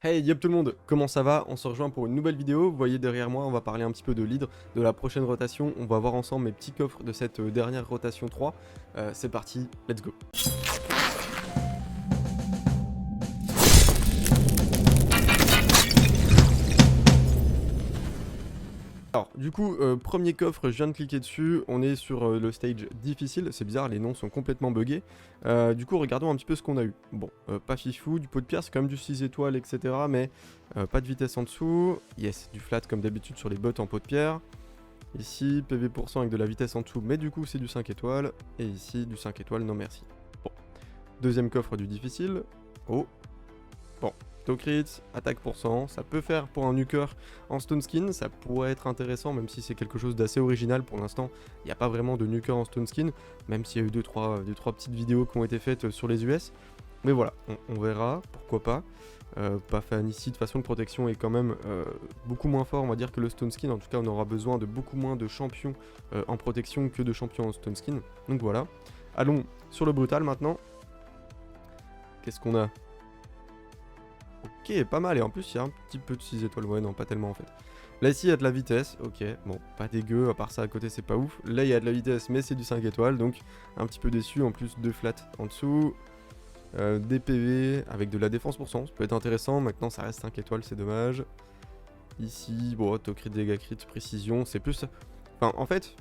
Hey, yep tout le monde, comment ça va? On se rejoint pour une nouvelle vidéo. Vous voyez derrière moi, on va parler un petit peu de l'hydre, de la prochaine rotation. On va voir ensemble mes petits coffres de cette dernière rotation 3. C'est parti, let's go. Alors, du coup, premier coffre, je viens de cliquer dessus. On est sur le stage difficile. C'est bizarre, les noms sont complètement buggés. Du coup, regardons un petit peu ce qu'on a eu. Bon, pas fifou, du pot de pierre, c'est quand même du 6 étoiles, etc. Mais pas de vitesse en dessous. Yes, du flat comme d'habitude sur les bottes en pot de pierre. Ici, PV % avec de la vitesse en dessous, mais du coup c'est du 5 étoiles. Et ici, du 5 étoiles, non merci. Bon, deuxième coffre du difficile. Oh, bon. Crit, attaque %, ça peut faire pour un nuker en stone skin, ça pourrait être intéressant même si c'est quelque chose d'assez original pour l'instant. Il n'y a pas vraiment de nuker en stone skin, même s'il y a eu 2-3 petites vidéos qui ont été faites sur les US. Mais voilà, on verra, pourquoi pas. Pas fan ici, de toute façon le protection est quand même beaucoup moins fort on va dire que le stone skin, en tout cas on aura besoin de beaucoup moins de champions en protection que de champions en stone skin. Donc voilà, allons sur le brutal maintenant. Qu'est-ce qu'on a? Ok, pas mal, et en plus il y a un petit peu de 6 étoiles, ouais non pas tellement en fait. Là ici il y a de la vitesse, ok, bon pas dégueu, à part ça à côté c'est pas ouf. Là il y a de la vitesse mais c'est du 5 étoiles, donc un petit peu déçu, en plus 2 flats en dessous. Des PV avec de la défense %, ça peut être intéressant, maintenant ça reste 5 étoiles, c'est dommage. Ici, bon, auto-crit, dégâts crit, précision, c'est plus... Enfin, en fait,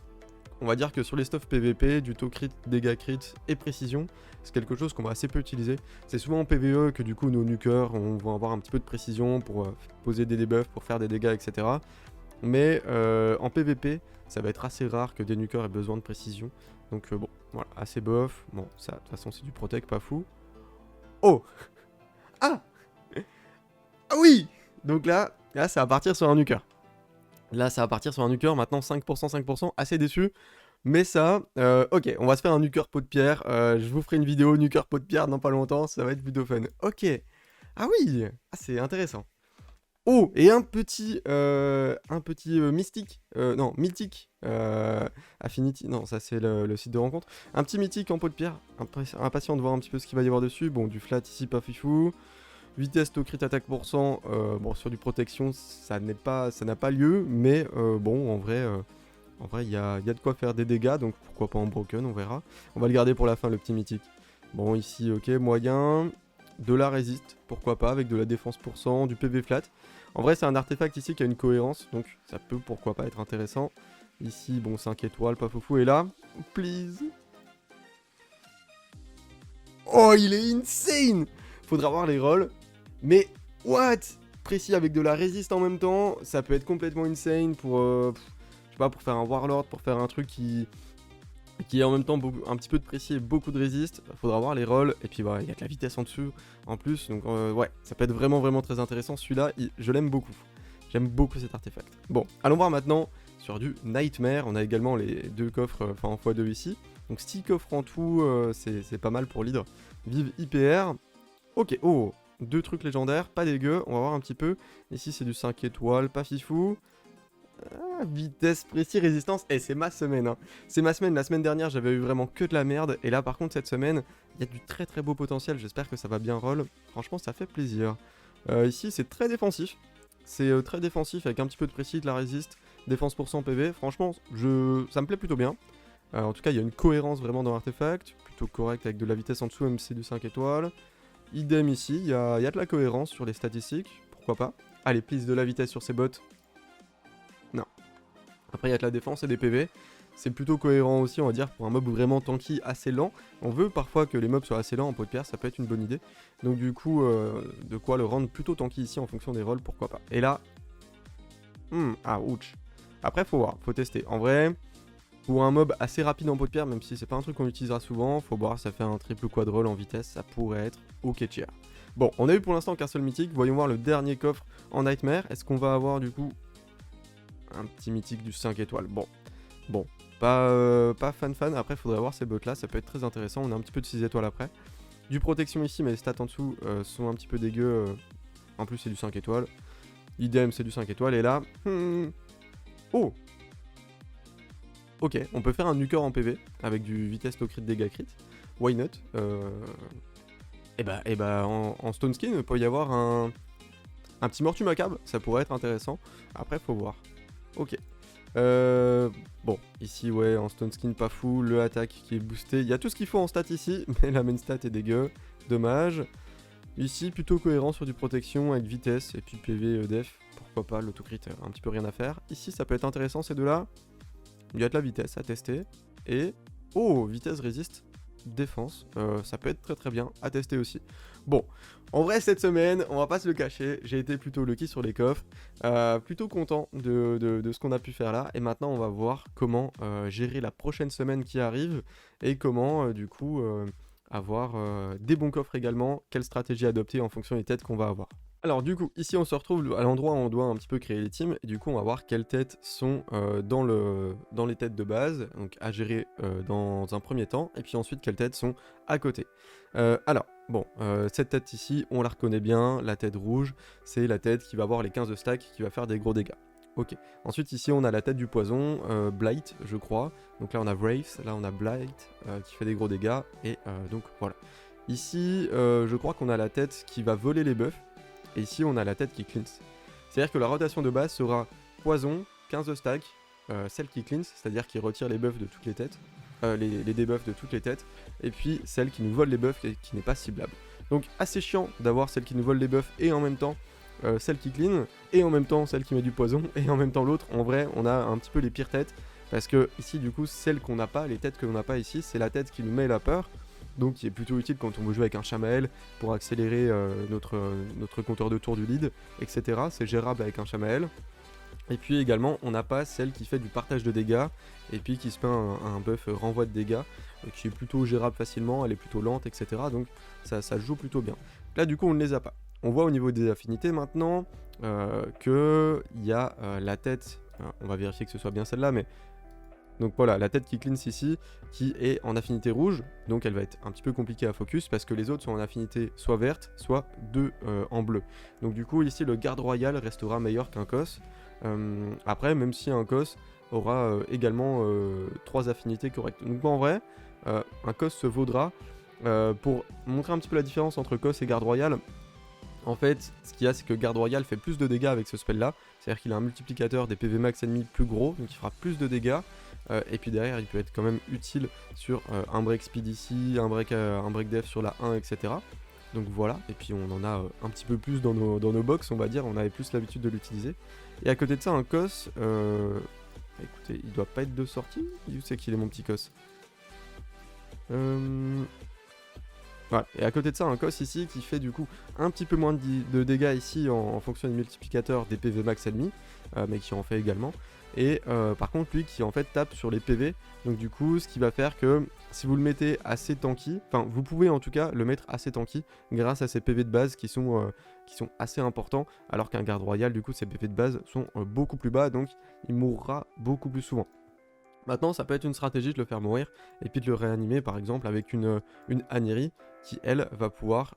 on va dire que sur les stuffs PVP, du auto-crit, dégâts crit et précision, c'est quelque chose qu'on va assez peu utiliser. C'est souvent en PVE que du coup nos nukers, on va avoir un petit peu de précision pour poser des debuffs, pour faire des dégâts, etc. Mais en PVP, ça va être assez rare que des nukers aient besoin de précision. Donc bon, voilà, assez bof. Bon, ça, de toute façon, c'est du protect, pas fou. Oh! Ah! Ah oui! Donc là, ça va partir sur un nuker. Là, ça va partir sur un nuker. Maintenant, 5%, 5%. Assez déçu. Mais ça, ok, on va se faire un nuker pot de pierre. Je vous ferai une vidéo nuker pot de pierre dans pas longtemps. Ça va être plutôt fun. Ok. Ah oui! Ah, c'est intéressant. Oh! Et un petit mystique. Non, mythique. Affinity. Non, ça, c'est le site de rencontre. Un petit mythique en pot de pierre. Impatient de voir un petit peu ce qu'il va y avoir dessus. Bon, du flat ici, pas fifou. Vitesse to crit attaque %, bon sur du protection ça n'a pas lieu, mais bon en vrai il y a de quoi faire des dégâts, donc pourquoi pas en broken, on verra. On va le garder pour la fin le petit mythique. Bon ici ok moyen, de la résiste, pourquoi pas, avec de la défense %, du PV flat. En vrai c'est un artefact ici qui a une cohérence, donc ça peut pourquoi pas être intéressant. Ici bon 5 étoiles, pas foufou, et là, please. Oh il est insane! Faudra voir les rolls. Mais, what? Précis avec de la résiste en même temps, ça peut être complètement insane pour, je sais pas, pour faire un warlord, pour faire un truc qui est en même temps un petit peu de précis et beaucoup de résiste. Faudra voir les rolls, et puis voilà, il y a de la vitesse en dessous en plus, donc ouais, ça peut être vraiment vraiment très intéressant. Celui-là, je l'aime beaucoup. J'aime beaucoup cet artefact. Bon, allons voir maintenant sur du Nightmare. On a également les deux coffres, enfin en x2 ici. Donc 6 coffres en tout, c'est pas mal pour l'hydre. Vive IPR. Ok, oh, deux trucs légendaires, pas dégueu, on va voir un petit peu. Ici c'est du 5 étoiles, pas fifou. Ah, vitesse, précis, résistance, et c'est ma semaine. Hein. C'est ma semaine, la semaine dernière j'avais eu vraiment que de la merde, et là par contre cette semaine, il y a du très très beau potentiel, j'espère que ça va bien roll. Franchement ça fait plaisir. Ici c'est très défensif, c'est très défensif avec un petit peu de précis, de la résiste, défense % PV, franchement ça me plaît plutôt bien. En tout cas il y a une cohérence vraiment dans l'artefact, plutôt correct avec de la vitesse en dessous même si c'est du 5 étoiles. Idem ici, il y a de la cohérence sur les statistiques, pourquoi pas. Allez, please, de la vitesse sur ces bots. Non. Après, il y a de la défense et des PV. C'est plutôt cohérent aussi, on va dire, pour un mob vraiment tanky assez lent. On veut parfois que les mobs soient assez lents en pot de pierre, ça peut être une bonne idée. Donc du coup, de quoi le rendre plutôt tanky ici en fonction des rolls, pourquoi pas. Et là... ah, ouch. Après, faut voir, faut tester. En vrai... Pour un mob assez rapide en pot de pierre, même si c'est pas un truc qu'on utilisera souvent, faut voir, ça fait un triple quadroll en vitesse, ça pourrait être ok tier. Bon, on a eu pour l'instant qu'un seul mythique, voyons voir le dernier coffre en Nightmare. Est-ce qu'on va avoir du coup un petit mythique du 5 étoiles? Bon, pas fan, après faudrait voir ces bots là, ça peut être très intéressant, on a un petit peu de 6 étoiles après. Du protection ici, mais les stats en dessous sont un petit peu dégueux, en plus c'est du 5 étoiles. Idem c'est du 5 étoiles, et là... Oh! Ok, on peut faire un nuker en PV avec du vitesse to crit dégâts crit. Why not? Et bah en stone skin, il peut y avoir Un petit Mortu Macabre, ça pourrait être intéressant. Après, faut voir. Ok. Bon, ici, ouais, en stone skin, pas fou. Le attaque qui est boosté. Il y a tout ce qu'il faut en stat ici, mais la main stat est dégueu. Dommage. Ici, plutôt cohérent sur du protection avec vitesse et puis PV def. Pourquoi pas, l'autocrit, un petit peu rien à faire. Ici, ça peut être intéressant, ces deux-là. Il y a de la vitesse à tester. Et... oh, vitesse résiste. Défense, ça peut être très très bien à tester aussi. Bon, en vrai cette semaine, on va pas se le cacher, j'ai été plutôt lucky sur les coffres, plutôt content de ce qu'on a pu faire là, et maintenant on va voir comment gérer la prochaine semaine qui arrive, et comment du coup avoir des bons coffres également, quelle stratégie adopter en fonction des têtes qu'on va avoir. Alors du coup, ici on se retrouve à l'endroit où on doit un petit peu créer les teams, et du coup on va voir quelles têtes sont dans les têtes de base, donc à gérer dans un premier temps, et puis ensuite quelles têtes sont à côté. Alors, bon, cette tête ici, on la reconnaît bien, la tête rouge, c'est la tête qui va avoir les 15 de stack, qui va faire des gros dégâts. Ok, ensuite ici on a la tête du poison, Blight je crois, donc là on a Wraith, là on a Blight qui fait des gros dégâts, et donc voilà. Ici, je crois qu'on a la tête qui va voler les buffs, et ici on a la tête qui cleanse. C'est-à-dire que la rotation de base sera poison, 15 de stack, celle qui cleanse, c'est-à-dire qui retire les buffs de toutes les têtes, les debuffs de toutes les têtes, et puis celle qui nous vole les buffs et qui n'est pas ciblable. Donc assez chiant d'avoir celle qui nous vole les buffs et en même temps celle qui clean, et en même temps celle qui met du poison, et en même temps l'autre. En vrai on a un petit peu les pires têtes, parce que ici du coup celle qu'on n'a pas, les têtes que l'on n'a pas ici, c'est la tête qui nous met la peur, donc qui est plutôt utile quand on veut jouer avec un Shamael pour accélérer notre compteur de tour du lead, etc. C'est gérable avec un Shamael. Et puis également on n'a pas celle qui fait du partage de dégâts, et puis qui se fait un buff renvoi de dégâts, qui est plutôt gérable facilement, elle est plutôt lente, etc. Donc ça joue plutôt bien. Là du coup on ne les a pas. On voit au niveau des affinités maintenant qu'il y a la tête, on va vérifier que ce soit bien celle-là, mais donc voilà, la tête qui cleanse ici, qui est en affinité rouge, donc elle va être un petit peu compliquée à focus, parce que les autres sont en affinité soit verte, soit en bleu. Donc du coup ici le garde royal restera meilleur qu'un cos. Après, même si un cos aura également 3 affinités correctes. Donc en vrai, un cos se vaudra. Pour montrer un petit peu la différence entre cos et garde royal, en fait, ce qu'il y a, c'est que garde royal fait plus de dégâts avec ce spell là, c'est-à-dire qu'il a un multiplicateur des PV max ennemis plus gros, donc il fera plus de dégâts, et puis derrière il peut être quand même utile sur un break speed ici, un break def sur la 1, etc. Donc voilà, et puis on en a un petit peu plus dans nos box, on va dire, on avait plus l'habitude de l'utiliser. Et à côté de ça, un cos, écoutez, il doit pas être de sortie, où c'est qu'il est mon petit cos? Voilà. Et à côté de ça, un cos ici qui fait du coup un petit peu moins de dégâts ici en fonction du multiplicateur des PV max ennemis, mais qui en fait également. Et par contre lui qui en fait tape sur les PV, donc du coup ce qui va faire que si vous le mettez assez tanky, enfin vous pouvez en tout cas le mettre assez tanky grâce à ces PV de base qui sont assez importants, alors qu'un garde royal du coup ces PV de base sont beaucoup plus bas, donc il mourra beaucoup plus souvent. Maintenant, ça peut être une stratégie de le faire mourir et puis de le réanimer par exemple avec une Aniri qui elle va pouvoir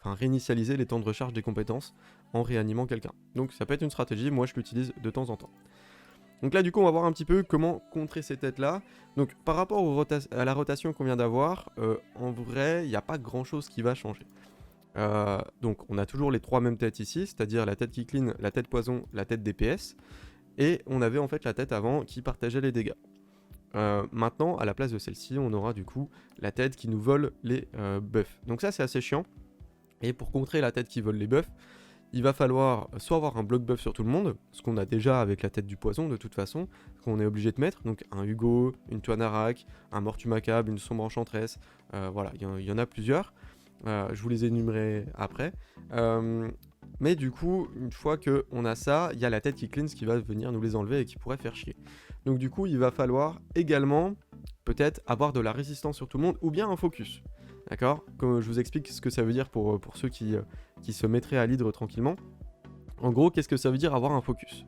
réinitialiser les temps de recharge des compétences en réanimant quelqu'un. Donc ça peut être une stratégie, moi je l'utilise de temps en temps. Donc là du coup on va voir un petit peu comment contrer ces têtes là. Donc par rapport à la rotation qu'on vient d'avoir, en vrai il n'y a pas grand chose qui va changer. Donc on a toujours les 3 mêmes têtes ici, c'est-à-dire la tête qui clean, la tête poison, la tête DPS. Et on avait en fait la tête avant qui partageait les dégâts. Maintenant, à la place de celle-ci, on aura du coup la tête qui nous vole les buffs. Donc ça, c'est assez chiant. Et pour contrer la tête qui vole les buffs, il va falloir soit avoir un bloc buff sur tout le monde, ce qu'on a déjà avec la tête du poison de toute façon, qu'on est obligé de mettre. Donc un Hugo, une Toanarak, un Mortu Macabre, une Sombre Enchantress. Voilà, il y en a plusieurs. Je vous les énumérerai après. Mais du coup, une fois qu'on a ça, il y a la tête qui cleanse qui va venir nous les enlever et qui pourrait faire chier. Donc du coup, il va falloir également peut-être avoir de la résistance sur tout le monde ou bien un focus. D'accord? Comme je vous explique ce que ça veut dire pour ceux qui se mettraient à l'hydre tranquillement. En gros, qu'est-ce que ça veut dire avoir un focus?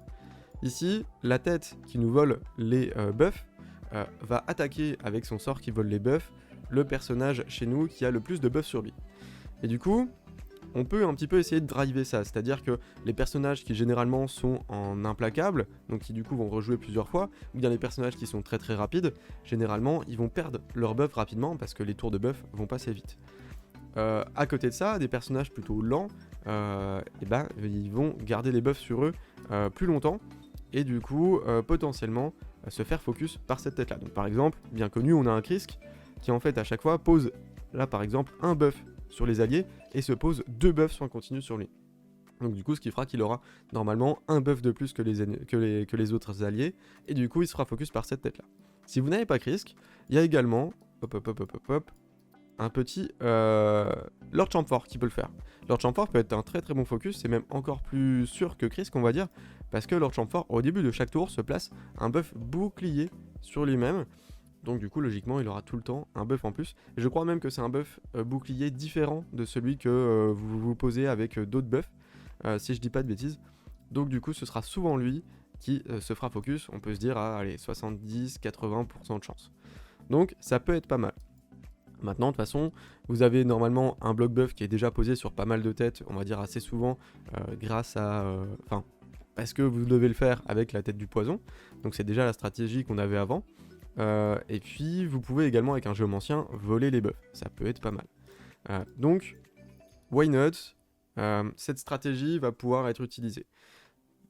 Ici, la tête qui nous vole les buffs va attaquer avec son sort qui vole les buffs le personnage chez nous qui a le plus de buffs sur lui. Et du coup, on peut un petit peu essayer de driver ça, c'est-à-dire que les personnages qui généralement sont en implacable, donc qui du coup vont rejouer plusieurs fois, ou bien les personnages qui sont très très rapides, généralement ils vont perdre leur buff rapidement parce que les tours de buff vont passer vite. À côté de ça, des personnages plutôt lents, et ben ils vont garder les buffs sur eux plus longtemps, et du coup potentiellement se faire focus par cette tête là. Donc par exemple, bien connu, on a un Krisk qui en fait à chaque fois pose là par exemple un buff sur les alliés et se pose 2 buffs sur un continu sur lui. Donc du coup, ce qui fera qu'il aura normalement un buff de plus que les autres alliés, et du coup il sera focus par cette tête là. Si vous n'avez pas Krisk, il y a également un petit Lord Champfort qui peut le faire. Lord Champfort peut être un très très bon focus, c'est même encore plus sûr que Krisk on va dire, parce que Lord Champfort au début de chaque tour se place un buff bouclier sur lui-même. Donc du coup logiquement il aura tout le temps un buff en plus. Et je crois même que c'est un buff bouclier différent de celui que vous vous posez avec d'autres buffs, si je dis pas de bêtises. Donc du coup ce sera souvent lui qui se fera focus, on peut se dire à 70-80% de chance. Donc ça peut être pas mal. Maintenant de toute façon vous avez normalement un bloc buff qui est déjà posé sur pas mal de têtes, on va dire assez souvent, grâce à... parce que vous devez le faire avec la tête du poison, donc c'est déjà la stratégie qu'on avait avant. Et puis vous pouvez également avec un géomancien voler les buffs, ça peut être pas mal. Donc why not, cette stratégie va pouvoir être utilisée.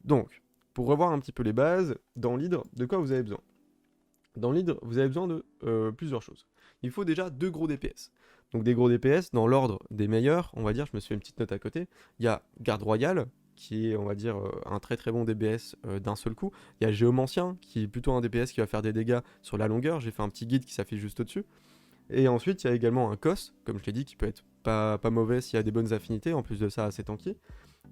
Donc pour revoir un petit peu les bases, dans l'hydre, de quoi vous avez besoin? Dans l'hydre, vous avez besoin de plusieurs choses. Il faut déjà 2 gros DPS. Donc des gros DPS, dans l'ordre des meilleurs, on va dire, je me suis fait une petite note à côté, il y a Garde Royale, qui est, on va dire, un très très bon DPS d'un seul coup. Il y a Géomancien, qui est plutôt un DPS qui va faire des dégâts sur la longueur, j'ai fait un petit guide qui s'affiche juste au-dessus. Et ensuite, il y a également un Kos, comme je l'ai dit, qui peut être pas mauvais s'il y a des bonnes affinités, en plus de ça, assez tanky.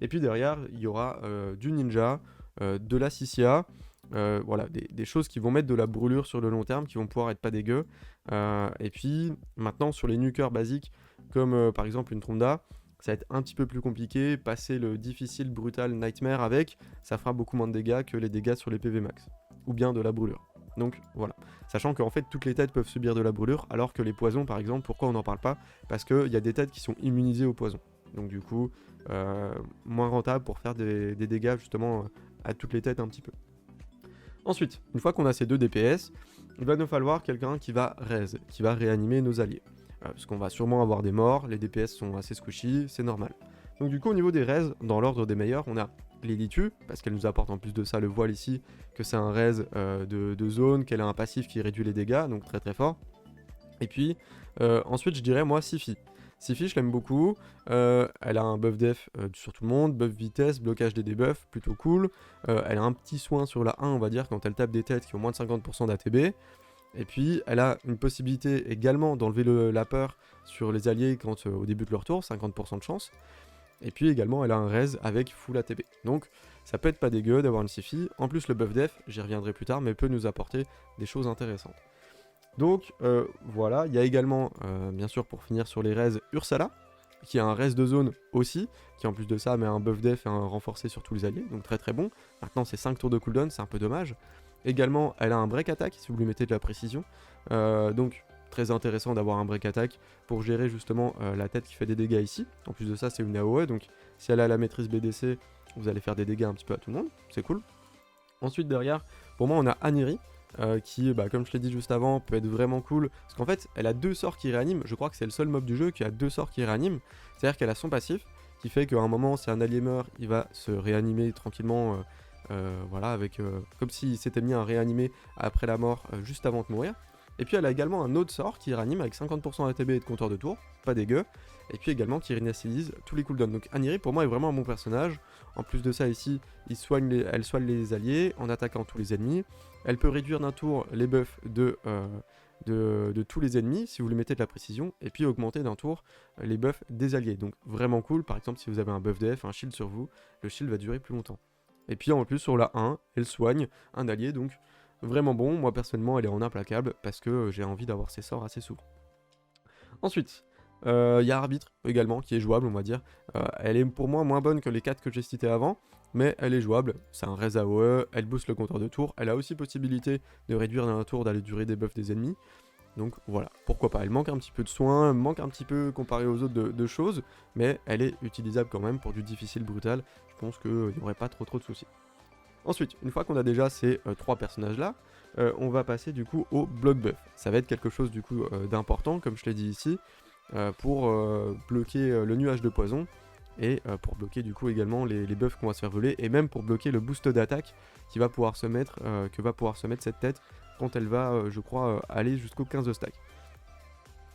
Et puis derrière, il y aura du Ninja, de la Sissia, voilà, des choses qui vont mettre de la brûlure sur le long terme, qui vont pouvoir être pas dégueu. Et puis maintenant sur les nukers basiques, comme par exemple une Tronda, ça va être un petit peu plus compliqué. Passer le difficile, brutal, nightmare avec, ça fera beaucoup moins de dégâts que les dégâts sur les PV max, ou bien de la brûlure. Donc voilà, sachant qu'en fait toutes les têtes peuvent subir de la brûlure, alors que les poisons par exemple, pourquoi on n'en parle pas? Parce qu'il y a des têtes qui sont immunisées au poison. Donc du coup, moins rentable pour faire des dégâts justement à toutes les têtes un petit peu. Ensuite, une fois qu'on a ces 2 DPS, il va nous falloir quelqu'un qui va raise, qui va réanimer nos alliés. Parce qu'on va sûrement avoir des morts, les DPS sont assez squishy, c'est normal. Donc du coup au niveau des raise, dans l'ordre des meilleurs, on a Lilitu, parce qu'elle nous apporte en plus de ça le voile ici, que c'est un raise de zone, qu'elle a un passif qui réduit les dégâts, donc très très fort. Et puis ensuite je dirais moi Siphi. Siphi je l'aime beaucoup, elle a un buff def sur tout le monde, buff vitesse, blocage des debuffs, plutôt cool. Elle a un petit soin sur la 1 on va dire quand elle tape des têtes qui ont moins de 50% d'ATB. Et puis elle a une possibilité également d'enlever la peur sur les alliés quand au début de leur tour, 50% de chance. Et puis également elle a un raise avec full ATB. Donc ça peut être pas dégueu d'avoir une Siphi. En plus le buff def, j'y reviendrai plus tard, mais peut nous apporter des choses intéressantes. Donc voilà, il y a également, bien sûr pour finir sur les raises, Ursala, qui a un raise de zone aussi, qui en plus de ça met un buff def et un renforcé sur tous les alliés, donc très très bon. Maintenant c'est 5 tours de cooldown, c'est un peu dommage. Également elle a un break attack si vous lui mettez de la précision, donc très intéressant d'avoir un break attack pour gérer justement la tête qui fait des dégâts ici. En plus de ça c'est une AOE, donc si elle a la maîtrise BDC, vous allez faire des dégâts un petit peu à tout le monde, c'est cool. Ensuite derrière, pour moi on a Aniri, qui, comme je l'ai dit juste avant, peut être vraiment cool, parce qu'en fait, elle a 2 sorts qui réaniment, je crois que c'est le seul mob du jeu qui a 2 sorts qui réaniment, c'est-à-dire qu'elle a son passif, qui fait qu'à un moment, si un allié meurt, il va se réanimer tranquillement, voilà, avec, comme s'il s'était mis à réanimer après la mort, juste avant de mourir. Et puis elle a également un autre sort qui réanime avec 50% d'ATB et de compteur de tour, pas dégueu, et puis également qui réinitialise tous les cooldowns. Donc Aniri pour moi est vraiment un bon personnage. En plus de ça ici, elle soigne les alliés en attaquant tous les ennemis. Elle peut réduire d'un tour les buffs de tous les ennemis si vous lui mettez de la précision, et puis augmenter d'un tour les buffs des alliés. Donc vraiment cool, par exemple si vous avez un buff def, un shield sur vous, le shield va durer plus longtemps. Et puis en plus sur la 1, elle soigne un allié, donc vraiment bon. Moi personnellement elle est en implacable parce que j'ai envie d'avoir ses sorts assez souvent. Ensuite, il y a Arbitre également qui est jouable on va dire. Elle est pour moi moins bonne que les 4 que j'ai cités avant, mais elle est jouable, c'est un raise AOE, elle booste le compteur de tour, elle a aussi possibilité de réduire d'un tour dans la durée des buffs des ennemis. Donc voilà, pourquoi pas, elle manque un petit peu de soin, manque un petit peu comparé aux autres de choses, mais elle est utilisable quand même pour du difficile brutal, je pense qu'il n'y aurait pas trop de soucis. Ensuite, une fois qu'on a déjà ces 3 personnages là, on va passer du coup au bloc buff. Ça va être quelque chose du coup d'important, comme je l'ai dit ici, pour bloquer le nuage de poison et pour bloquer du coup également les buffs qu'on va se faire voler, et même pour bloquer le boost d'attaque qui va pouvoir se mettre, que va pouvoir se mettre cette tête quand elle va, je crois, aller jusqu'au 15 de stack.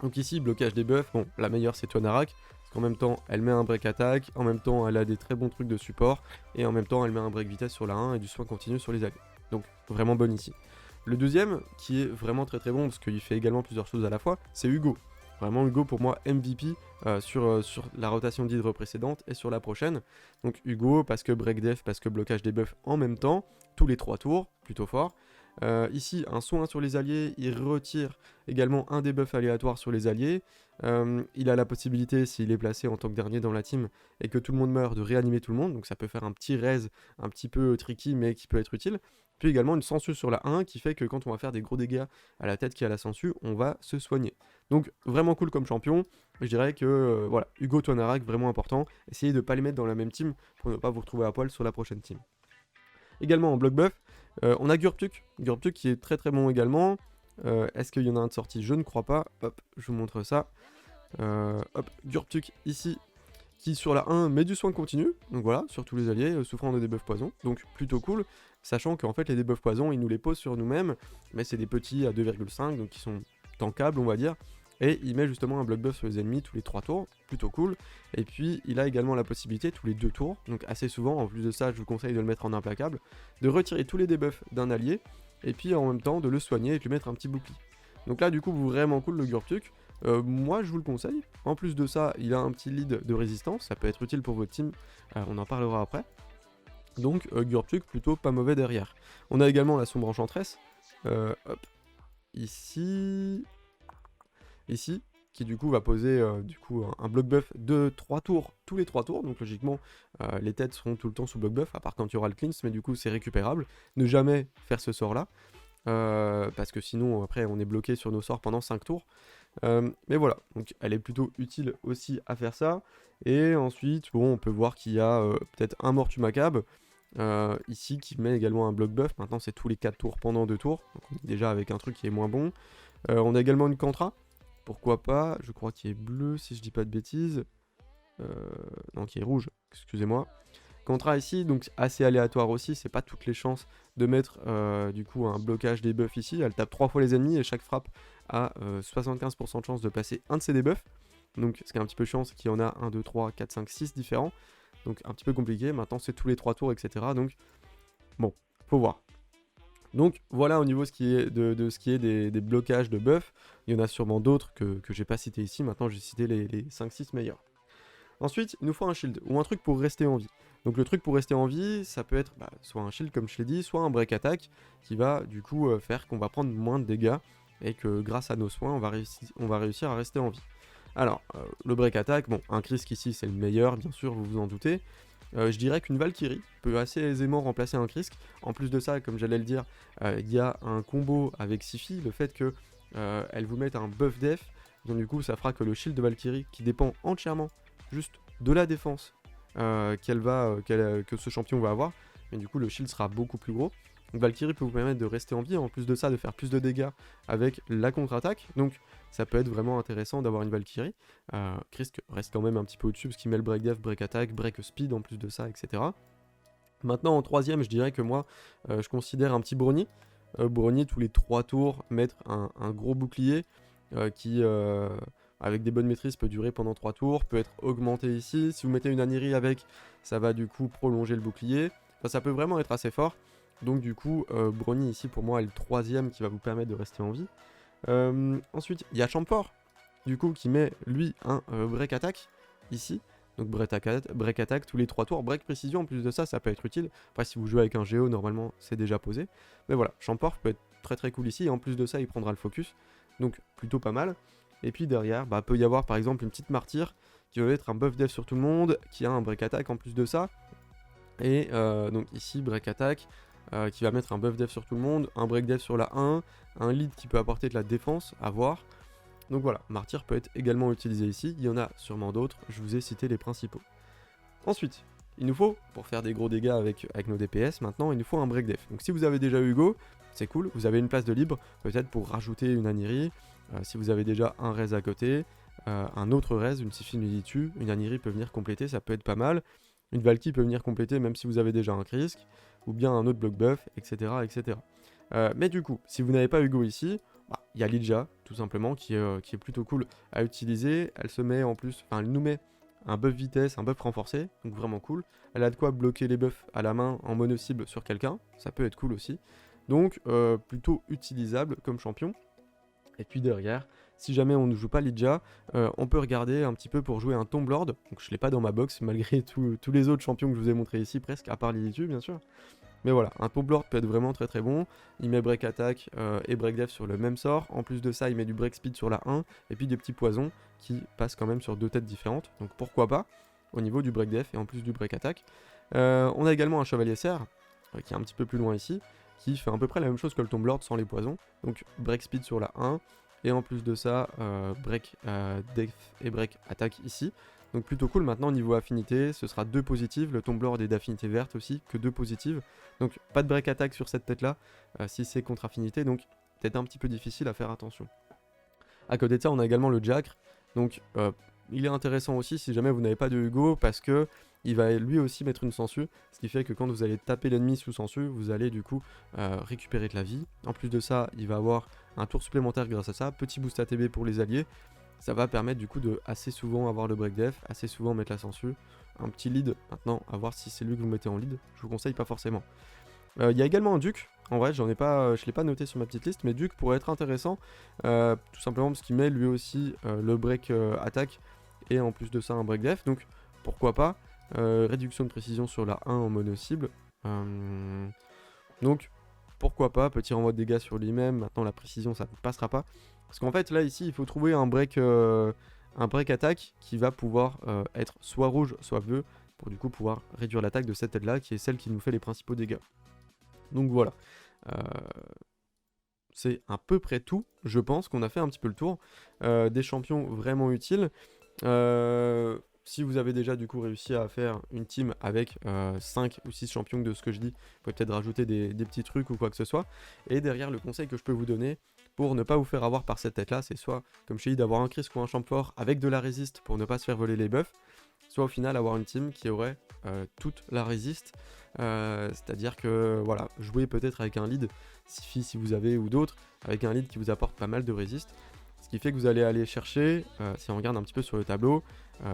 Donc ici, blocage des buffs, bon, la meilleure c'est Tonarak, parce qu'en même temps, elle met un break attaque, en même temps, elle a des très bons trucs de support, et en même temps, elle met un break vitesse sur la 1 et du soin continu sur les alliés. Donc, vraiment bonne ici. Le deuxième, qui est vraiment très bon, parce qu'il fait également plusieurs choses à la fois, c'est Hugo. Vraiment, Hugo, pour moi, MVP sur la rotation d'hydre précédente et sur la prochaine. Donc Hugo, parce que break def, parce que blocage des buffs en même temps, tous les 3 tours, plutôt fort. Ici, un soin sur les alliés, il retire également un debuff aléatoire sur les alliés. Il a la possibilité, s'il est placé en tant que dernier dans la team et que tout le monde meurt, de réanimer tout le monde. Donc ça peut faire un petit raise un petit peu tricky, mais qui peut être utile. Puis également une sangsue sur la 1 qui fait que quand on va faire des gros dégâts à la tête qui a la sangsue, on va se soigner. Donc vraiment cool comme champion. Je dirais que voilà, Hugo Tonarak, vraiment important. Essayez de ne pas les mettre dans la même team pour ne pas vous retrouver à poil sur la prochaine team. Également en bloc buff, on a Gurptuk qui est très bon également. Est-ce qu'il y en a un de sorti? Je ne crois pas. Hop, je vous montre ça. Hop, Gurptuk ici, qui sur la 1 met du soin continu, donc voilà, sur tous les alliés souffrant de debuffs poison, donc plutôt cool, sachant qu'en fait les debuffs poison, ils nous les posent sur nous-mêmes, mais c'est des petits à 2,5, donc qui sont tankables on va dire, et il met justement un bloc buff sur les ennemis tous les 3 tours, plutôt cool, et puis il a également la possibilité tous les 2 tours, donc assez souvent, en plus de ça je vous conseille de le mettre en implacable, de retirer tous les debuffs d'un allié, et puis en même temps de le soigner et de lui mettre un petit bouclier. Donc là du coup vraiment cool le Gurptuk. Moi je vous le conseille. En plus de ça, il a un petit lead de résistance, ça peut être utile pour votre team, on en parlera après. Donc Gurptuk plutôt pas mauvais derrière. On a également la sombre enchantresse, hop, ici, qui du coup va poser un bloc buff de 3 tours, tous les 3 tours, donc logiquement les têtes seront tout le temps sous bloc buff, à part quand il y aura le cleanse, mais du coup c'est récupérable. Ne jamais faire ce sort là, parce que sinon après on est bloqué sur nos sorts pendant 5 tours. Mais voilà, donc elle est plutôt utile aussi à faire ça. Et ensuite, bon, on peut voir qu'il y a peut-être un Mortumacab ici qui met également un bloc buff. Maintenant, c'est tous les 4 tours pendant 2 tours. Donc, on est déjà avec un truc qui est moins bon. On a également une Kantra. Pourquoi pas? Je crois qu'il est bleu si je dis pas de bêtises. Non, qui est rouge, excusez-moi. Kantra ici, donc assez aléatoire aussi, c'est pas toutes les chances de mettre du coup un blocage des buffs ici. Elle tape 3 fois les ennemis et chaque frappe a 75% de chance de passer un de ses debuffs. Donc ce qui est un petit peu chiant, c'est qu'il y en a 1, 2, 3, 4, 5, 6 différents. Donc un petit peu compliqué, maintenant c'est tous les 3 tours, etc. Donc bon, faut voir. Donc voilà au niveau de ce qui est des blocages de buffs. Il y en a sûrement d'autres que j'ai pas cité ici, maintenant j'ai cité les 5-6 meilleurs. Ensuite, il nous faut un shield, ou un truc pour rester en vie. Donc le truc pour rester en vie, ça peut être soit un shield comme je l'ai dit, soit un break attack, qui va du coup faire qu'on va prendre moins de dégâts, et que grâce à nos soins, on va réussir à rester en vie. Alors, le break attack, bon, un Krisk ici c'est le meilleur, bien sûr, vous vous en doutez. Je dirais qu'une Valkyrie peut assez aisément remplacer un Krisk. En plus de ça, comme j'allais le dire, il y a un combo avec Siphi, le fait que elle vous mette un buff def, donc du coup ça fera que le shield de Valkyrie, qui dépend entièrement juste de la défense que ce champion va avoir, mais du coup le shield sera beaucoup plus gros. Donc Valkyrie peut vous permettre de rester en vie, en plus de ça de faire plus de dégâts avec la contre-attaque, donc ça peut être vraiment intéressant d'avoir une Valkyrie. Krisk reste quand même un petit peu au-dessus parce qu'il met le break def, break attack, break speed en plus de ça, etc. Maintenant en troisième, je dirais que moi je considère un petit Brony. Brony tous les 3 tours mettre un gros bouclier qui avec des bonnes maîtrises peut durer pendant 3 tours, peut être augmenté ici. Si vous mettez une Aniri avec, ça va du coup prolonger le bouclier. Enfin, ça peut vraiment être assez fort. Donc du coup, Brony ici pour moi est le troisième qui va vous permettre de rester en vie. Ensuite, il y a Champor, du coup, qui met lui un break attack ici. Donc break attack tous les 3 tours, break précision en plus de ça, ça peut être utile. Après si vous jouez avec un Géo, normalement c'est déjà posé. Mais voilà, Champor peut être très cool ici, et en plus de ça il prendra le focus. Donc plutôt pas mal. Et puis derrière, peut y avoir par exemple une petite martyre qui va mettre un buff def sur tout le monde, qui a un break attack en plus de ça. Et donc ici break attack, qui va mettre un buff def sur tout le monde, un break def sur la 1, un lead qui peut apporter de la défense, à voir. Donc voilà, martyr peut être également utilisé ici, il y en a sûrement d'autres, je vous ai cité les principaux. Ensuite, il nous faut, pour faire des gros dégâts avec nos DPS maintenant, il nous faut un break def. Donc si vous avez déjà Hugo, c'est cool, vous avez une place de libre, peut-être pour rajouter une Aniri, si vous avez déjà un res à côté, un autre res, une Sifine Militu, une Aniri peut venir compléter, ça peut être pas mal. Une Valky peut venir compléter même si vous avez déjà un Krisk, ou bien un autre bloc buff, etc. etc. Mais du coup, si vous n'avez pas Hugo ici, il y a Lidja, tout simplement, qui est plutôt cool à utiliser. Elle se met en plus, enfin elle nous met un buff vitesse, un buff renforcé, donc vraiment cool. Elle a de quoi bloquer les buffs à la main en mono cible sur quelqu'un, ça peut être cool aussi. Donc plutôt utilisable comme champion. Et puis derrière, si jamais on ne joue pas Lidja, on peut regarder un petit peu pour jouer un Tomb Lord. Donc je ne l'ai pas dans ma box malgré tous les autres champions que je vous ai montrés ici presque, à part Lilitu bien sûr. Mais voilà, un Tomb Lord peut être vraiment très très bon. Il met Break Attack et Break Def sur le même sort. En plus de ça, il met du Break Speed sur la 1. Et puis des petits poisons qui passent quand même sur 2 têtes différentes. Donc pourquoi pas au niveau du Break Def et en plus du Break Attack. On a également un Chevalier Serre qui est un petit peu plus loin ici, qui fait à peu près la même chose que le Tomb Lord sans les poisons. Donc Break Speed sur la 1. Et en plus de ça, Break Def et Break Attack ici. Donc plutôt cool. Maintenant niveau affinité, ce sera 2 positives. Le Tomb Lord est d'affinité verte aussi, que 2 positives. Donc pas de break attack sur cette tête là, si c'est contre affinité, donc peut-être un petit peu difficile à faire attention. À côté de ça, on a également le Jacre. Donc il est intéressant aussi si jamais vous n'avez pas de Hugo, parce que il va lui aussi mettre une sensu, ce qui fait que quand vous allez taper l'ennemi sous sensu, vous allez du coup récupérer de la vie. En plus de ça, il va avoir un tour supplémentaire grâce à ça, petit boost ATB pour les alliés. Ça va permettre du coup de assez souvent avoir le break def, assez souvent mettre la sensu. Un petit lead, maintenant, à voir si c'est lui que vous mettez en lead, je vous conseille pas forcément. Il y a également un Duc, en vrai je l'ai pas noté sur ma petite liste, mais Duc pourrait être intéressant, tout simplement parce qu'il met lui aussi le break attack, et en plus de ça un break def, donc pourquoi pas. Réduction de précision sur la 1 en mono cible, donc pourquoi pas, petit renvoi de dégâts sur lui-même. Maintenant la précision ça ne passera pas, parce qu'en fait là ici il faut trouver un break attack qui va pouvoir être soit rouge soit bleu, pour du coup pouvoir réduire l'attaque de cette tête là qui est celle qui nous fait les principaux dégâts. Donc voilà, c'est à peu près tout, je pense qu'on a fait un petit peu le tour des champions vraiment utiles. Si vous avez déjà du coup réussi à faire une team avec 5 ou 6 champions de ce que je dis, vous pouvez peut-être rajouter des petits trucs ou quoi que ce soit. Et derrière, le conseil que je peux vous donner pour ne pas vous faire avoir par cette tête là, c'est soit comme je t'ai dit d'avoir un Krisk ou un champ fort avec de la résiste pour ne pas se faire voler les buffs, soit au final avoir une team qui aurait toute la résiste, c'est-à-dire que voilà, jouer peut-être avec un lead, si vous avez ou d'autres, avec un lead qui vous apporte pas mal de résiste. Ce qui fait que vous allez aller chercher, si on regarde un petit peu sur le tableau,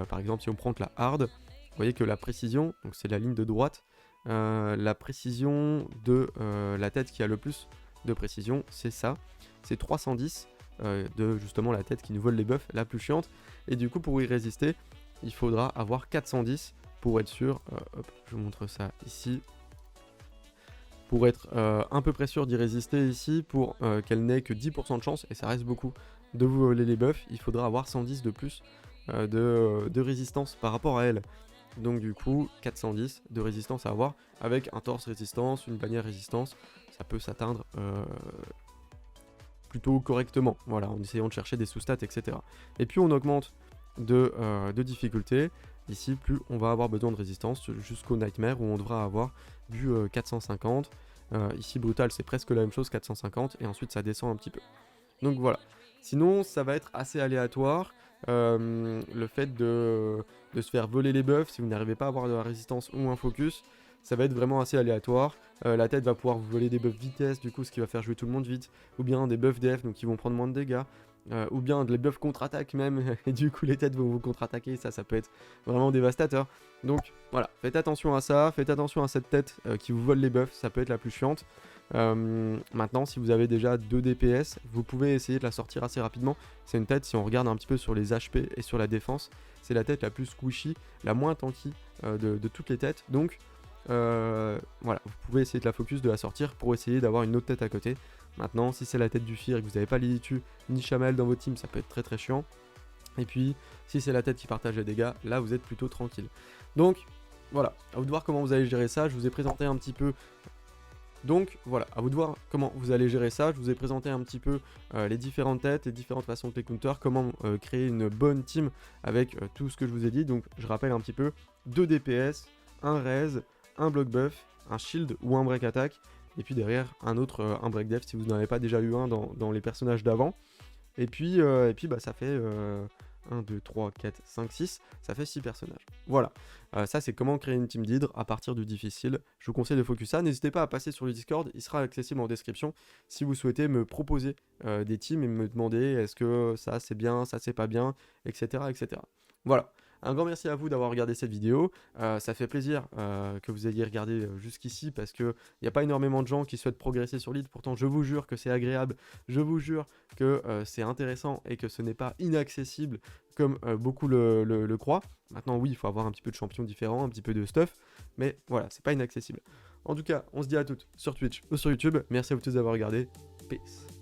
par exemple si on prend la hard, vous voyez que la précision, donc c'est la ligne de droite, la précision de la tête qui a le plus de précision, c'est ça, c'est 310 de justement la tête qui nous vole les buffs, la plus chiante, et du coup pour y résister, il faudra avoir 410 pour être sûr, hop, je vous montre ça ici, pour être un peu près sûr d'y résister ici, pour qu'elle n'ait que 10% de chance, et ça reste beaucoup, de vous voler les buffs, il faudra avoir 110 de plus de résistance par rapport à elle. Donc du coup, 410 de résistance à avoir, avec un torse résistance, une bannière résistance, ça peut s'atteindre plutôt correctement, voilà, en essayant de chercher des sous-stats, etc. Et puis on augmente de difficulté, ici plus on va avoir besoin de résistance, jusqu'au Nightmare où on devra avoir du 450, ici Brutal c'est presque la même chose, 450, et ensuite ça descend un petit peu. Donc voilà, sinon ça va être assez aléatoire, le fait de se faire voler les buffs, si vous n'arrivez pas à avoir de la résistance ou un focus, ça va être vraiment assez aléatoire. La tête va pouvoir vous voler des buffs vitesse, du coup ce qui va faire jouer tout le monde vite, ou bien des buffs def, donc qui vont prendre moins de dégâts, ou bien des buffs contre-attaque même, et du coup les têtes vont vous contre-attaquer, ça peut être vraiment dévastateur. Donc voilà, faites attention à ça, faites attention à cette tête qui vous vole les buffs, ça peut être la plus chiante. Maintenant, si vous avez déjà 2 DPS, vous pouvez essayer de la sortir assez rapidement. C'est une tête, si on regarde un petit peu sur les HP et sur la défense, c'est la tête la plus squishy, la moins tanky de toutes les têtes. Donc voilà, vous pouvez essayer de la focus, de la sortir pour essayer d'avoir une autre tête à côté. Maintenant, si c'est la tête du Fear et que vous n'avez pas Lilitu ni Chamel dans votre team, ça peut être très très chiant. Et puis, si c'est la tête qui partage les dégâts, là vous êtes plutôt tranquille. Donc voilà, à vous de voir comment vous allez gérer ça. Je vous ai présenté un petit peu. Donc voilà, à vous de voir comment vous allez gérer ça. Je vous ai présenté un petit peu les différentes têtes, les différentes façons de play counter, comment créer une bonne team avec tout ce que je vous ai dit. Donc je rappelle un petit peu, 2 DPS, un res, un block buff, un shield ou un break attack, et puis derrière un autre, un break def si vous n'en avez pas déjà eu un dans les personnages d'avant. Et puis bah, ça fait 1, 2, 3, 4, 5, 6, ça fait 6 personnages. Voilà, ça c'est comment créer une team d'hydre à partir du difficile. Je vous conseille de focus ça, n'hésitez pas à passer sur le Discord, il sera accessible en description si vous souhaitez me proposer des teams et me demander est-ce que ça c'est bien, ça c'est pas bien, etc. etc. Voilà. Un grand merci à vous d'avoir regardé cette vidéo, ça fait plaisir que vous ayez regardé jusqu'ici parce qu'il n'y a pas énormément de gens qui souhaitent progresser sur l'hydre, pourtant je vous jure que c'est agréable, je vous jure que c'est intéressant et que ce n'est pas inaccessible comme beaucoup le croient. Maintenant oui, il faut avoir un petit peu de champions différents, un petit peu de stuff, mais voilà, c'est pas inaccessible. En tout cas, on se dit à toutes sur Twitch ou sur YouTube, merci à vous tous d'avoir regardé, peace.